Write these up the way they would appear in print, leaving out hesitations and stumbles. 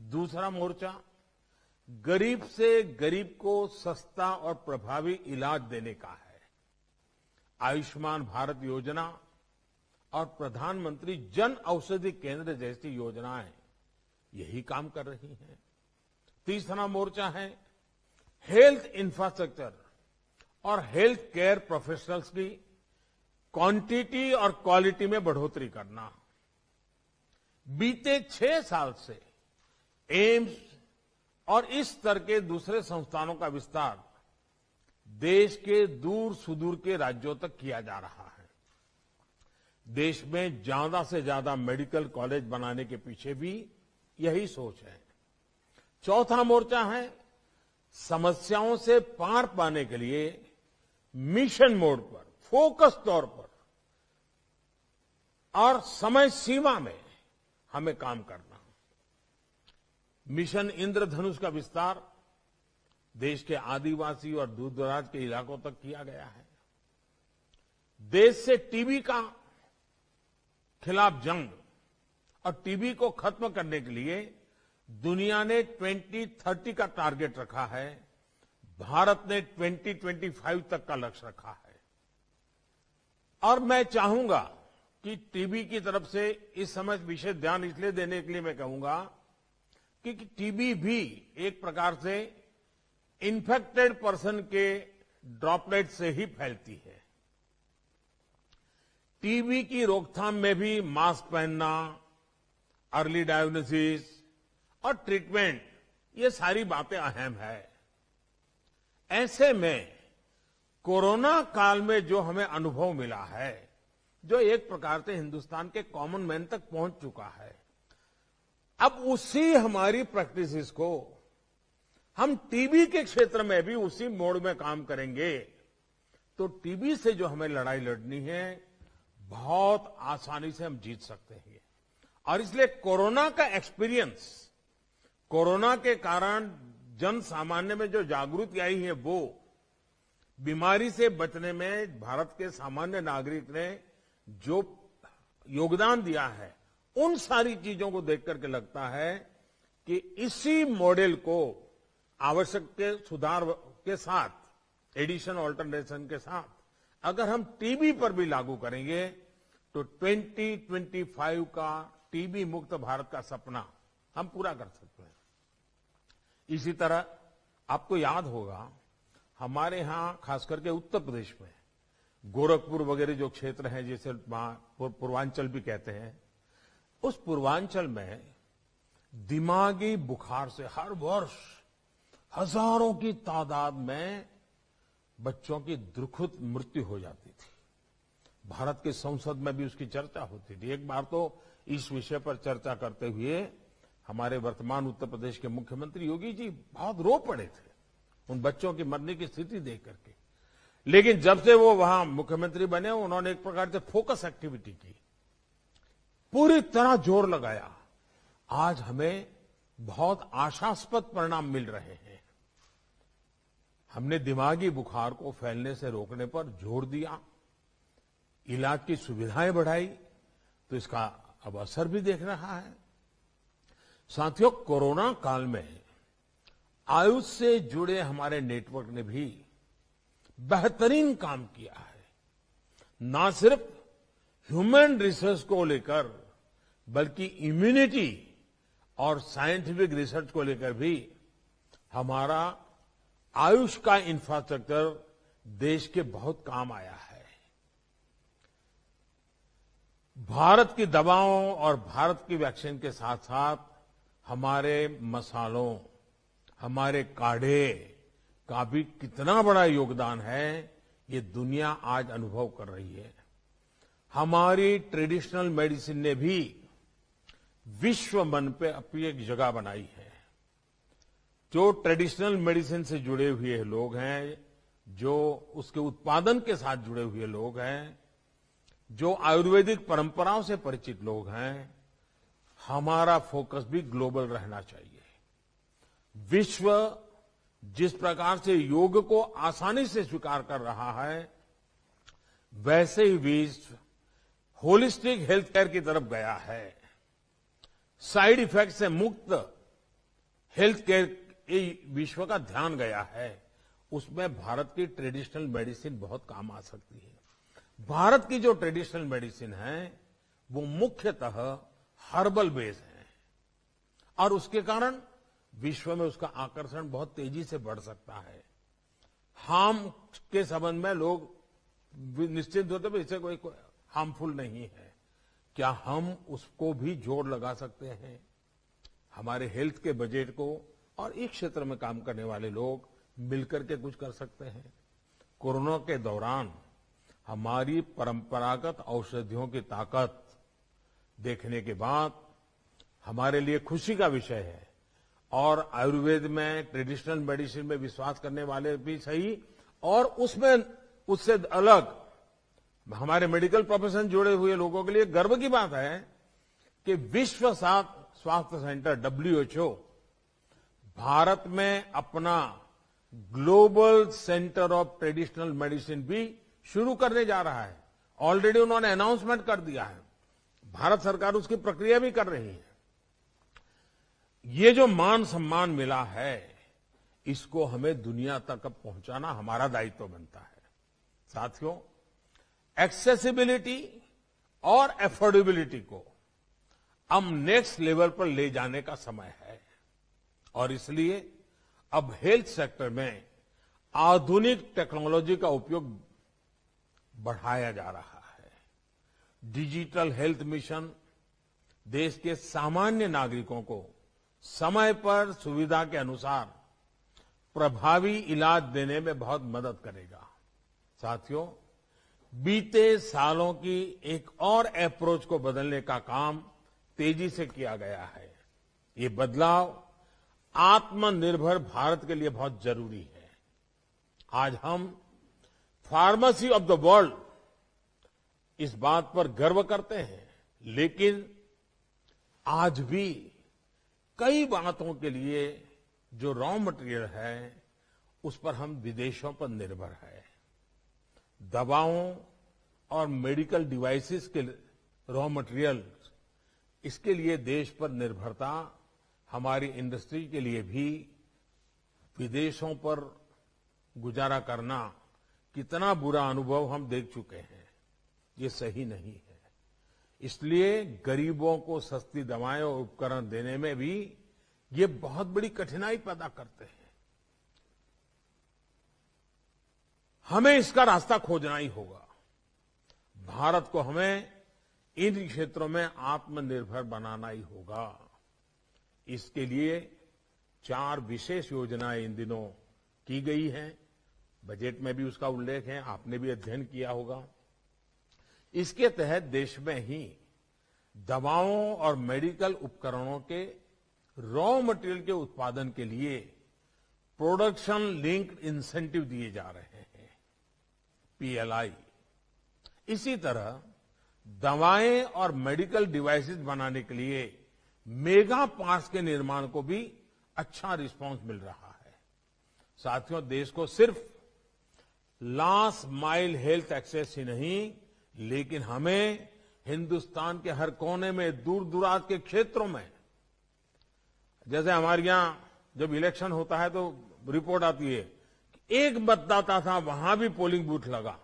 दूसरा मोर्चा गरीब से गरीब को सस्ता और प्रभावी इलाज देने का है। आयुष्मान भारत योजना और प्रधानमंत्री जन औषधि केंद्र जैसी योजनाएं यही काम कर रही हैं। तीसरा मोर्चा है हेल्थ इंफ्रास्ट्रक्चर और हेल्थ केयर प्रोफेशनल्स की क्वांटिटी और क्वालिटी में बढ़ोतरी करना। बीते 6 साल से एम्स और इस स्तर के दूसरे संस्थानों का विस्तार देश के दूर सुदूर के राज्यों तक किया जा रहा है। देश में ज्यादा से ज्यादा मेडिकल कॉलेज बनाने के पीछे भी यही सोच है। चौथा मोर्चा है समस्याओं से पार पाने के लिए मिशन मोड पर, फोकस तौर पर और समय सीमा में हमें काम करना। मिशन इंद्रधनुष का विस्तार देश के आदिवासी और दूर दराज के इलाकों तक किया गया है। देश से टीबी का खिलाफ जंग और टीबी को खत्म करने के लिए दुनिया ने 2030 का टारगेट रखा है। भारत ने 2025 तक का लक्ष्य रखा है। और मैं चाहूंगा कि टीबी की तरफ से इस समय विशेष ध्यान इसलिए देने के लिए मैं कहूंगा कि टीबी भी एक प्रकार से इन्फेक्टेड पर्सन के ड्रॉपलेट से ही फैलती है। टीबी की रोकथाम में भी मास्क पहनना, अर्ली डायग्नोसिस और ट्रीटमेंट, ये सारी बातें अहम है। ऐसे में कोरोना काल में जो हमें अनुभव मिला है, जो एक प्रकार से हिंदुस्तान के कॉमन मैन तक पहुंच चुका है, अब उसी हमारी प्रैक्टिसेस को हम टीबी के क्षेत्र में भी उसी मोड में काम करेंगे तो टीबी से जो हमें लड़ाई लड़नी है बहुत आसानी से हम जीत सकते हैं। और इसलिए कोरोना का एक्सपीरियंस, कोरोना के कारण जन सामान्य में जो जागृति आई है, वो बीमारी से बचने में भारत के सामान्य नागरिक ने जो योगदान दिया है, उन सारी चीजों को देख करके लगता है कि इसी मॉडल को आवश्यक के सुधार के साथ, एडिशन ऑल्टरनेशन के साथ अगर हम टीबी पर भी लागू करेंगे तो 2025 का टीबी मुक्त भारत का सपना हम पूरा कर सकते हैं। इसी तरह आपको याद होगा हमारे यहां खास करके उत्तर प्रदेश में गोरखपुर वगैरह जो क्षेत्र हैं, जिसे पूर्वांचल भी कहते हैं, उस पूर्वांचल में दिमागी बुखार से हर वर्ष हजारों की तादाद में बच्चों की दुखद मृत्यु हो जाती थी। भारत की संसद में भी उसकी चर्चा होती थी। एक बार तो इस विषय पर चर्चा करते हुए हमारे वर्तमान उत्तर प्रदेश के मुख्यमंत्री योगी जी बहुत रो पड़े थे उन बच्चों की मरने की स्थिति देख करके। लेकिन जब से वो वहां मुख्यमंत्री बने, उन्होंने एक प्रकार से फोकस एक्टिविटी की, पूरी तरह जोर लगाया। आज हमें बहुत आशास्पद परिणाम मिल रहे हैं। हमने दिमागी बुखार को फैलने से रोकने पर जोर दिया, इलाज की सुविधाएं बढ़ाई, तो इसका अब असर भी देख रहा है। साथियों, कोरोना काल में आयुष से जुड़े हमारे नेटवर्क ने भी बेहतरीन काम किया है। ना सिर्फ ह्यूमन रिसर्च को लेकर बल्कि इम्यूनिटी और साइंटिफिक रिसर्च को लेकर भी हमारा आयुष का इंफ्रास्ट्रक्चर देश के बहुत काम आया है। भारत की दवाओं और भारत की वैक्सीन के साथ साथ हमारे मसालों, हमारे काढ़े का भी कितना बड़ा योगदान है, ये दुनिया आज अनुभव कर रही है। हमारी ट्रेडिशनल मेडिसिन ने भी विश्व मन पे अपनी एक जगह बनाई है। जो ट्रेडिशनल मेडिसिन से जुड़े हुए लोग हैं, जो उसके उत्पादन के साथ जुड़े हुए लोग हैं, जो आयुर्वेदिक परंपराओं से परिचित लोग हैं, हमारा फोकस भी ग्लोबल रहना चाहिए। विश्व जिस प्रकार से योग को आसानी से स्वीकार कर रहा है, वैसे ही विश्व होलिस्टिक हेल्थ केयर की तरफ गया है। साइड इफेक्ट से मुक्त हेल्थ केयर विश्व का ध्यान गया है, उसमें भारत की ट्रेडिशनल मेडिसिन बहुत काम आ सकती है। भारत की जो ट्रेडिशनल मेडिसिन है वो मुख्यतः हर्बल बेस है और उसके कारण विश्व में उसका आकर्षण बहुत तेजी से बढ़ सकता है। हार्म के संबंध में लोग निश्चित होते हैं इससे कोई हार्मफुल नहीं है। क्या हम उसको भी जोड़ लगा सकते हैं? हमारे हेल्थ के बजट को और इस क्षेत्र में काम करने वाले लोग मिलकर के कुछ कर सकते हैं। कोरोना के दौरान हमारी परंपरागत औषधियों की ताकत देखने के बाद हमारे लिए खुशी का विषय है और आयुर्वेद में ट्रेडिशनल मेडिसिन में विश्वास करने वाले भी सही और उसमें उससे अलग हमारे मेडिकल प्रोफेशन जुड़े हुए लोगों के लिए गर्व की बात है कि विश्व स्वास्थ्य सेंटर WHO भारत में अपना global centre of traditional medicine भी शुरू करने जा रहा है। ऑलरेडी उन्होंने अनाउंसमेंट कर दिया है, भारत सरकार उसकी प्रक्रिया भी कर रही है। ये जो मान सम्मान मिला है इसको हमें दुनिया तक पहुंचाना हमारा दायित्व बनता है। साथियों, एक्सेसिबिलिटी और एफोर्डेबिलिटी को अब नेक्स्ट लेवल पर ले जाने का समय है और इसलिए अब हेल्थ सेक्टर में आधुनिक टेक्नोलॉजी का उपयोग बढ़ाया जा रहा है। डिजिटल हेल्थ मिशन देश के सामान्य नागरिकों को समय पर सुविधा के अनुसार प्रभावी इलाज देने में बहुत मदद करेगा। साथियों, बीते सालों की एक और अप्रोच को बदलने का काम तेजी से किया गया है। ये बदलाव आत्मनिर्भर भारत के लिए बहुत जरूरी है। आज हम फार्मेसी ऑफ द वर्ल्ड इस बात पर गर्व करते हैं, लेकिन आज भी कई बातों के लिए जो रॉ मटेरियल है उस पर हम विदेशों पर निर्भर है। दवाओं और मेडिकल डिवाइसेस के रॉ मटेरियल, इसके लिए देश पर निर्भरता हमारी इंडस्ट्री के लिए भी विदेशों पर गुजारा करना कितना बुरा अनुभव हम देख चुके हैं। ये सही नहीं है। इसलिए गरीबों को सस्ती दवाएं और उपकरण देने में भी ये बहुत बड़ी कठिनाई पैदा करते हैं। हमें इसका रास्ता खोजना ही होगा। भारत को हमें इन क्षेत्रों में आत्मनिर्भर बनाना ही होगा। इसके लिए 4 विशेष योजनाएं इन दिनों की गई हैं। बजट में भी उसका उल्लेख है, आपने भी अध्ययन किया होगा। इसके तहत देश में ही दवाओं और मेडिकल उपकरणों के रॉ मटेरियल के उत्पादन के लिए प्रोडक्शन लिंक्ड इंसेंटिव दिए जा रहे हैं, PLI। इसी तरह दवाएं और मेडिकल डिवाइसेस बनाने के लिए मेगा पार्क्स के निर्माण को भी अच्छा रिस्पांस मिल रहा है। साथियों, देश को सिर्फ लास्ट माइल हेल्थ एक्सेस ही नहीं, लेकिन हमें हिंदुस्तान के हर कोने में, दूर दराज के क्षेत्रों में, जैसे हमारे यहां जब इलेक्शन होता है तो रिपोर्ट आती है कि एक मतदाता था, वहां भी पोलिंग बूथ लगा।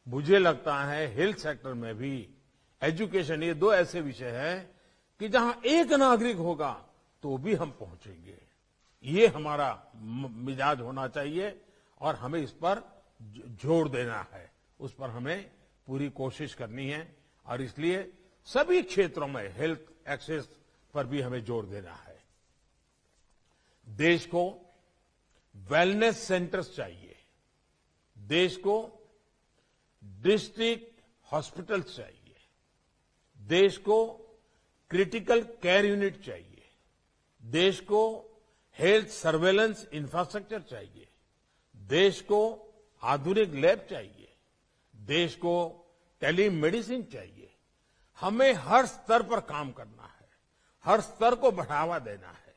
मुझे लगता है हेल्थ सेक्टर में भी एजुकेशन, ये 2 ऐसे विषय हैं कि जहां एक नागरिक होगा तो भी हम पहुंचेंगे। ये हमारा मिजाज होना चाहिए और हमें इस पर जोर देना है, उस पर हमें पूरी कोशिश करनी है और इसलिए सभी क्षेत्रों में हेल्थ एक्सेस पर भी हमें जोर देना है। देश को वेलनेस सेंटर्स चाहिए, देश को डिस्ट्रिक्ट हॉस्पिटल्स चाहिए, देश को क्रिटिकल केयर यूनिट चाहिए, देश को हेल्थ सर्वेलेंस इंफ्रास्ट्रक्चर चाहिए, देश को आधुनिक लैब चाहिए, देश को टेलीमेडिसिन चाहिए। हमें हर स्तर पर काम करना है, हर स्तर को बढ़ावा देना है।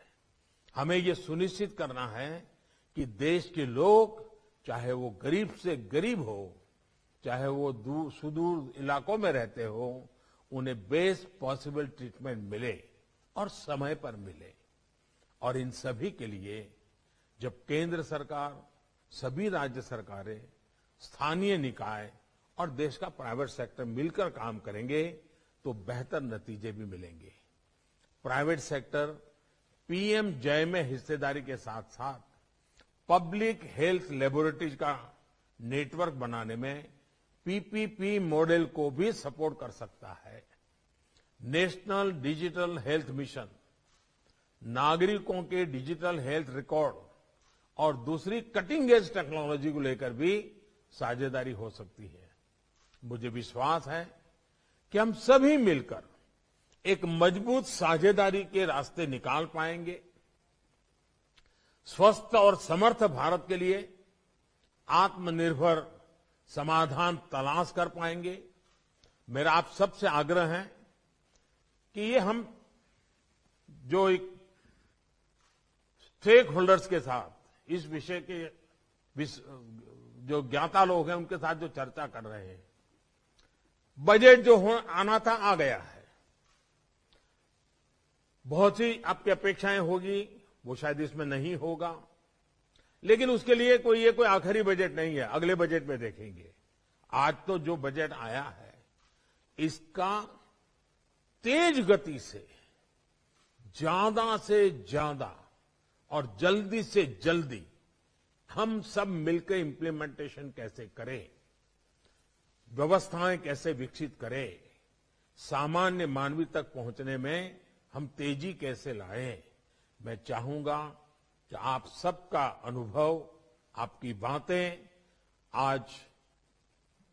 हमें ये सुनिश्चित करना है कि देश के लोग, चाहे वो गरीब से गरीब हो, चाहे वो सुदूर इलाकों में रहते हो, उन्हें बेस्ट पॉसिबल ट्रीटमेंट मिले और समय पर मिले। और इन सभी के लिए जब केंद्र सरकार, सभी राज्य सरकारें, स्थानीय निकाय और देश का प्राइवेट सेक्टर मिलकर काम करेंगे तो बेहतर नतीजे भी मिलेंगे। प्राइवेट सेक्टर पीएम जय में हिस्सेदारी के साथ साथ पब्लिक हेल्थ लेबोरेटरीज का नेटवर्क बनाने में पीपीपी मॉडल को भी सपोर्ट कर सकता है। नेशनल डिजिटल हेल्थ मिशन नागरिकों के डिजिटल हेल्थ रिकॉर्ड और दूसरी कटिंग एज टेक्नोलॉजी को लेकर भी साझेदारी हो सकती है। मुझे विश्वास है कि हम सभी मिलकर एक मजबूत साझेदारी के रास्ते निकाल पाएंगे, स्वस्थ और समर्थ भारत के लिए आत्मनिर्भर समाधान तलाश कर पाएंगे। मेरा आप सबसे आग्रह है कि ये हम जो एक स्टेक होल्डर्स के साथ इस विषय के जो ज्ञाता लोग हैं उनके साथ जो चर्चा कर रहे हैं, बजट जो आना था आ गया है। बहुत सी आपकी अपेक्षाएं होगी, वो शायद इसमें नहीं होगा, लेकिन उसके लिए ये कोई आखिरी बजट नहीं है, अगले बजट में देखेंगे। आज तो जो बजट आया है इसका तेज गति से ज्यादा और जल्दी से जल्दी हम सब मिलकर इंप्लीमेंटेशन कैसे करें, व्यवस्थाएं कैसे विकसित करें, सामान्य मानवी तक पहुंचने में हम तेजी कैसे लाएं। मैं चाहूंगा कि आप सबका अनुभव, आपकी बातें आज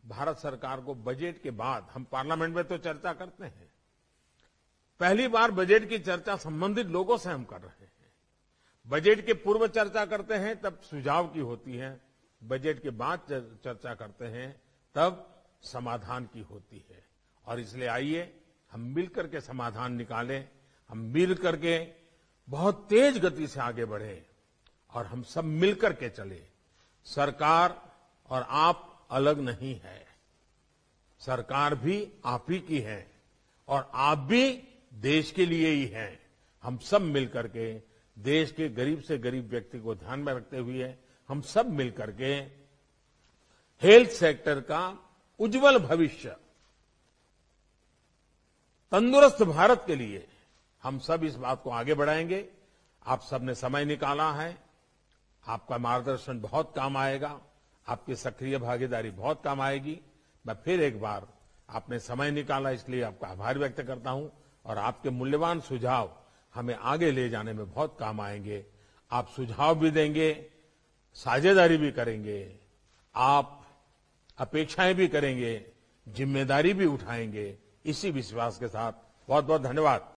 भारत सरकार को बजट के बाद, हम पार्लियामेंट में तो चर्चा करते हैं, पहली बार बजट की चर्चा संबंधित लोगों से हम कर रहे हैं। बजट के पूर्व चर्चा करते हैं तब सुझाव की होती है, बजट के बाद चर्चा करते हैं तब समाधान की होती है। और इसलिए आइए हम मिलकर के समाधान निकालें, हम मिलकर के बहुत तेज गति से आगे बढ़े और हम सब मिलकर के चले। सरकार और आप अलग नहीं है, सरकार भी आप ही की है और आप भी देश के लिए ही हैं। हम सब मिलकर के देश के गरीब से गरीब व्यक्ति को ध्यान में रखते हुए हम सब मिलकर के हेल्थ सेक्टर का उज्जवल भविष्य, तंदुरुस्त भारत के लिए हम सब इस बात को आगे बढ़ाएंगे। आप सबने समय निकाला है, आपका मार्गदर्शन बहुत काम आएगा, आपकी सक्रिय भागीदारी बहुत काम आएगी। मैं फिर एक बार आपने समय निकाला इसलिए आपका आभार व्यक्त करता हूं और आपके मूल्यवान सुझाव हमें आगे ले जाने में बहुत काम आएंगे। आप सुझाव भी देंगे, साझेदारी भी करेंगे, आप अपेक्षाएं भी करेंगे, जिम्मेदारी भी उठाएंगे। इसी विश्वास के साथ बहुत बहुत धन्यवाद।